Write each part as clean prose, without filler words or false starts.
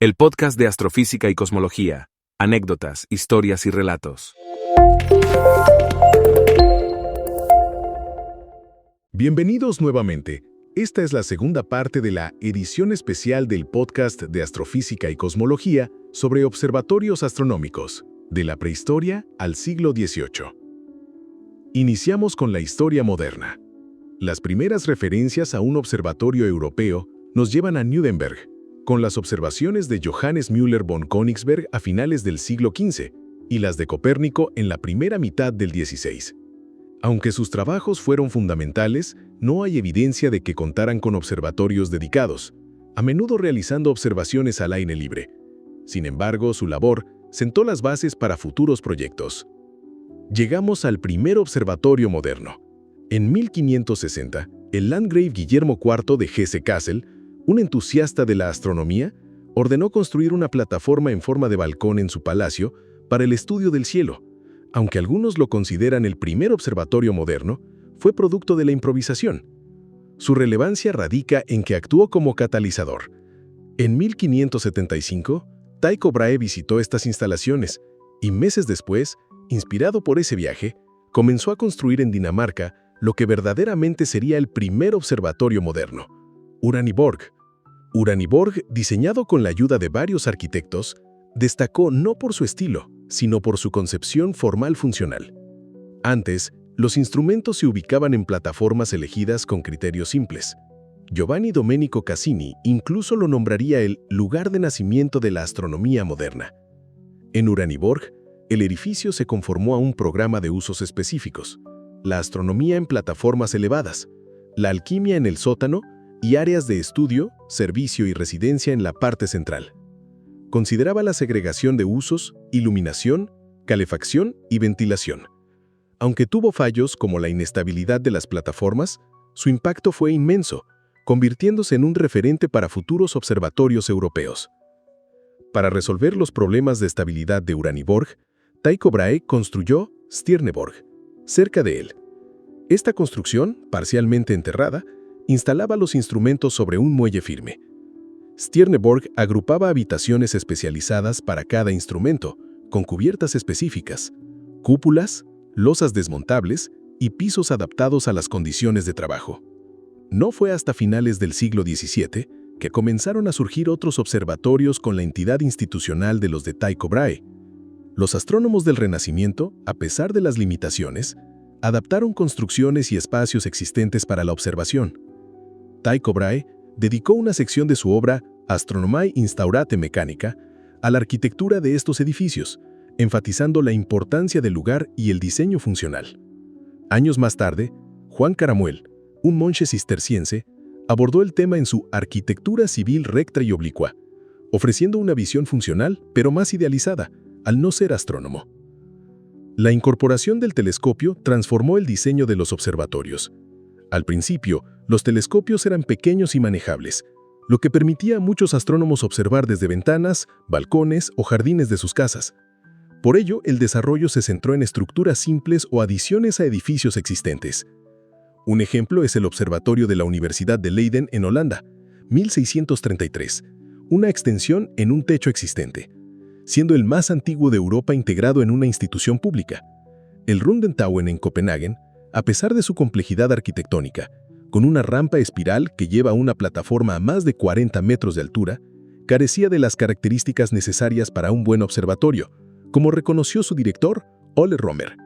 el podcast de astrofísica y cosmología, anécdotas, historias y relatos. Bienvenidos nuevamente. Esta es la segunda parte de la edición especial del podcast de astrofísica y cosmología sobre observatorios astronómicos, de la prehistoria al siglo XVIII. Iniciamos con la historia moderna. Las primeras referencias a un observatorio europeo nos llevan a Nuremberg, con las observaciones de Johannes Müller von Königsberg a finales del siglo XV y las de Copérnico en la primera mitad del XVI. Aunque sus trabajos fueron fundamentales, no hay evidencia de que contaran con observatorios dedicados, a menudo realizando observaciones al aire libre. Sin embargo, su labor sentó las bases para futuros proyectos. Llegamos al primer observatorio moderno. En 1560, el landgrave Guillermo IV de Hesse-Kassel, un entusiasta de la astronomía, ordenó construir una plataforma en forma de balcón en su palacio para el estudio del cielo. Aunque algunos lo consideran el primer observatorio moderno, fue producto de la improvisación. Su relevancia radica en que actuó como catalizador. En 1575, Tycho Brahe visitó estas instalaciones y meses después, inspirado por ese viaje, comenzó a construir en Dinamarca lo que verdaderamente sería el primer observatorio moderno, Uraniborg. Uraniborg, diseñado con la ayuda de varios arquitectos, destacó no por su estilo, sino por su concepción formal funcional. Antes, los instrumentos se ubicaban en plataformas elegidas con criterios simples. Giovanni Domenico Cassini incluso lo nombraría el lugar de nacimiento de la astronomía moderna. En Uraniborg, el edificio se conformó a un programa de usos específicos: la astronomía en plataformas elevadas, la alquimia en el sótano y áreas de estudio, servicio y residencia en la parte central. Consideraba la segregación de usos, iluminación, calefacción y ventilación. Aunque tuvo fallos como la inestabilidad de las plataformas, su impacto fue inmenso, convirtiéndose en un referente para futuros observatorios europeos. Para resolver los problemas de estabilidad de Uraniborg, Tycho Brahe construyó Stjerneborg, cerca de él. Esta construcción, parcialmente enterrada, instalaba los instrumentos sobre un muelle firme. Stjerneborg agrupaba habitaciones especializadas para cada instrumento, con cubiertas específicas, cúpulas, losas desmontables y pisos adaptados a las condiciones de trabajo. No fue hasta finales del siglo XVII que comenzaron a surgir otros observatorios con la entidad institucional de los de Tycho Brahe. Los astrónomos del Renacimiento, a pesar de las limitaciones, adaptaron construcciones y espacios existentes para la observación. Tycho Brahe dedicó una sección de su obra Astronomiae Instaurate Mechanica a la arquitectura de estos edificios, enfatizando la importancia del lugar y el diseño funcional. Años más tarde, Juan Caramuel, un monje cisterciense, abordó el tema en su Arquitectura Civil Recta y Oblicua, ofreciendo una visión funcional, pero más idealizada, al no ser astrónomo. La incorporación del telescopio transformó el diseño de los observatorios. Al principio, los telescopios eran pequeños y manejables, lo que permitía a muchos astrónomos observar desde ventanas, balcones o jardines de sus casas. Por ello, el desarrollo se centró en estructuras simples o adiciones a edificios existentes. Un ejemplo es el Observatorio de la Universidad de Leiden en Holanda, 1633, una extensión en un techo existente, siendo el más antiguo de Europa integrado en una institución pública. El Rundetårn en Copenhague, a pesar de su complejidad arquitectónica, con una rampa espiral que lleva a una plataforma a más de 40 metros de altura, carecía de las características necesarias para un buen observatorio, como reconoció su director, Ole Romer.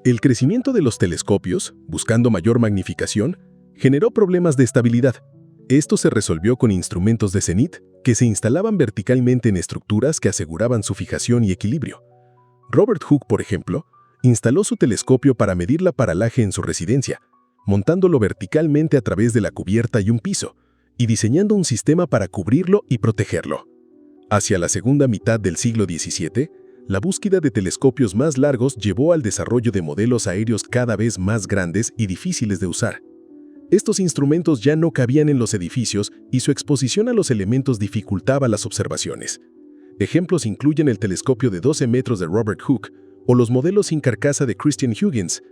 El crecimiento de los telescopios, buscando mayor magnificación, generó problemas de estabilidad. Esto se resolvió con instrumentos de cenit que se instalaban verticalmente en estructuras que aseguraban su fijación y equilibrio. Robert Hooke, por ejemplo, instaló su telescopio para medir la paralaje en su residencia, montándolo verticalmente a través de la cubierta y un piso, y diseñando un sistema para cubrirlo y protegerlo. Hacia la segunda mitad del siglo XVII, la búsqueda de telescopios más largos llevó al desarrollo de modelos aéreos cada vez más grandes y difíciles de usar. Estos instrumentos ya no cabían en los edificios y su exposición a los elementos dificultaba las observaciones. Ejemplos incluyen el telescopio de 12 metros de Robert Hooke o los modelos sin carcasa de Christian Huygens.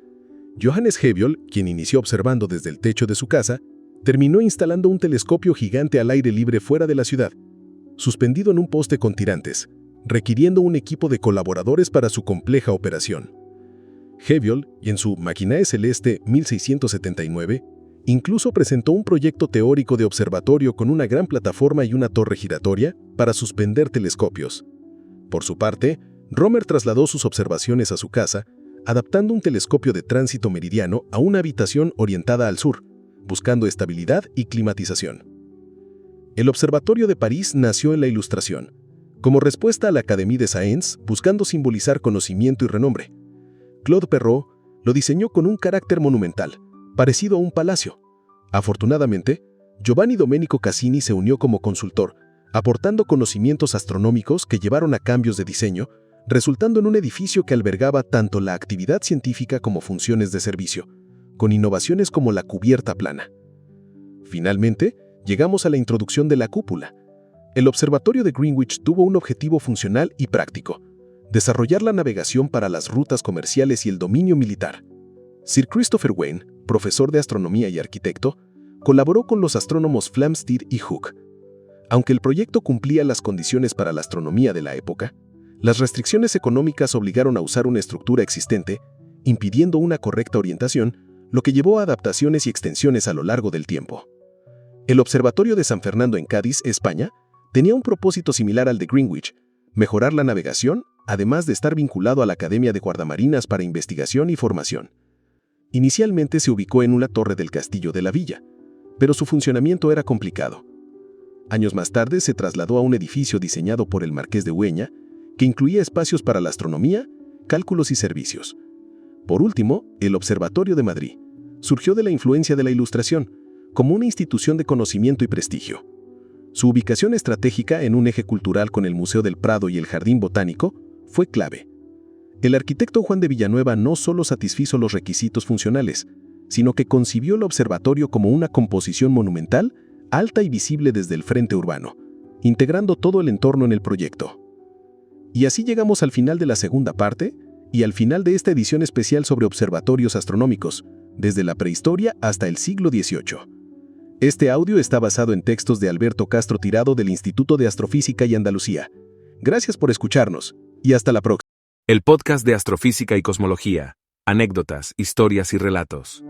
Johannes Hebbiol, quien inició observando desde el techo de su casa, terminó instalando un telescopio gigante al aire libre fuera de la ciudad. suspendido en un poste con tirantes, requiriendo un equipo de colaboradores para su compleja operación. Heviol, y en su Maquinae Celeste 1679, incluso presentó un proyecto teórico de observatorio con una gran plataforma y una torre giratoria para suspender telescopios. Por su parte, Romer trasladó sus observaciones a su casa, adaptando un telescopio de tránsito meridiano a una habitación orientada al sur, buscando estabilidad y climatización. El Observatorio de París nació en la Ilustración, como respuesta a la Académie des Sciences, buscando simbolizar conocimiento y renombre. Claude Perrault lo diseñó con un carácter monumental, parecido a un palacio. Afortunadamente, Giovanni Domenico Cassini se unió como consultor, aportando conocimientos astronómicos que llevaron a cambios de diseño, resultando en un edificio que albergaba tanto la actividad científica como funciones de servicio, con innovaciones como la cubierta plana. Finalmente, llegamos a la introducción de la cúpula. El observatorio de Greenwich tuvo un objetivo funcional y práctico: desarrollar la navegación para las rutas comerciales y el dominio militar. Sir Christopher Wren, profesor de astronomía y arquitecto, colaboró con los astrónomos Flamsteed y Hooke. Aunque el proyecto cumplía las condiciones para la astronomía de la época, las restricciones económicas obligaron a usar una estructura existente, impidiendo una correcta orientación, lo que llevó a adaptaciones y extensiones a lo largo del tiempo. El Observatorio de San Fernando en Cádiz, España, tenía un propósito similar al de Greenwich: mejorar la navegación, además de estar vinculado a la Academia de Guardamarinas para investigación y formación. Inicialmente se ubicó en una torre del Castillo de la Villa, pero su funcionamiento era complicado. Años más tarde se trasladó a un edificio diseñado por el Marqués de Ueña, que incluía espacios para la astronomía, cálculos y servicios. Por último, el Observatorio de Madrid surgió de la influencia de la Ilustración, como una institución de conocimiento y prestigio. Su ubicación estratégica en un eje cultural con el Museo del Prado y el Jardín Botánico fue clave. El arquitecto Juan de Villanueva no solo satisfizo los requisitos funcionales, sino que concibió el observatorio como una composición monumental, alta y visible desde el frente urbano, integrando todo el entorno en el proyecto. Y así llegamos al final de la segunda parte y al final de esta edición especial sobre observatorios astronómicos, desde la prehistoria hasta el siglo XVIII. Este audio está basado en textos de Alberto Castro Tirado del Instituto de Astrofísica y Andalucía. Gracias por escucharnos y hasta la próxima. El podcast de Astrofísica y Cosmología. Anécdotas, historias y relatos.